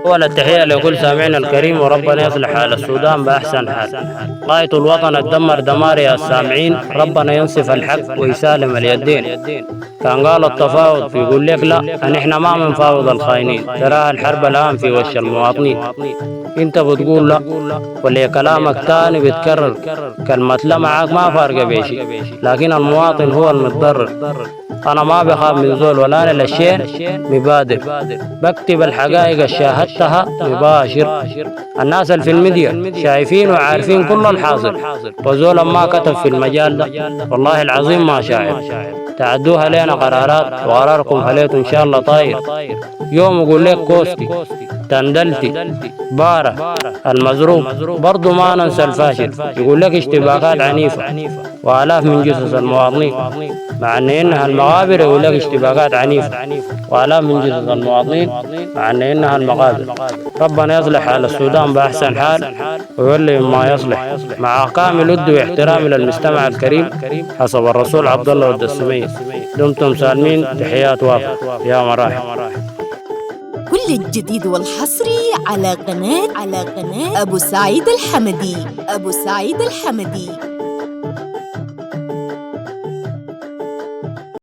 أول التحية لكل سامعنا الكريم، وربنا يصلح حال السودان بأحسن حال. غاية الوطن الدمر دمار يا السامعين، ربنا ينصف الحق ويسالم اليدين. كان قال التفاوض يقول لك لا، نحن ما بنفاوض الخاينين، تراها الحرب الآن في وش المواطنين. انت بتقول لا ولا كلامك تاني بتكرر، كلمة لا معاك ما فارقة بيشي، لكن المواطن هو المتضرر. أنا ما بخاف من زول ولا أنا للشين مبادر، بكتب الحقائق الشاهدتها مباشر. الناس اللي في الميديا شايفين وعارفين كل الحاصل، وزول ما كتب في المجال ده والله العظيم ما شاعر. تعدوها لنا قرارات وقراركم خليته إن شاء الله طاير. يوم يقول لك كوستي تندلتي بارة المزروق، برضو ما ننسى الفاشل يقول لك اشتباكات عنيفة وآلاف من جثث المواطنين، مع إنها المقابر يقول لك اشتباكات عنيفة وآلاف من جثث المواطنين مع إنها المقابر. ربنا يصلح حال السودان بأحسن حال ويولي ما يصلح، مع كامل ود واحترامي للمستمع الكريم حسب الرسول عبد الله والدسمية. دمتم سالمين، تحيات وافا يا مراحل. كل الجديد والحصري على قناة أبو سعيد الحمدي.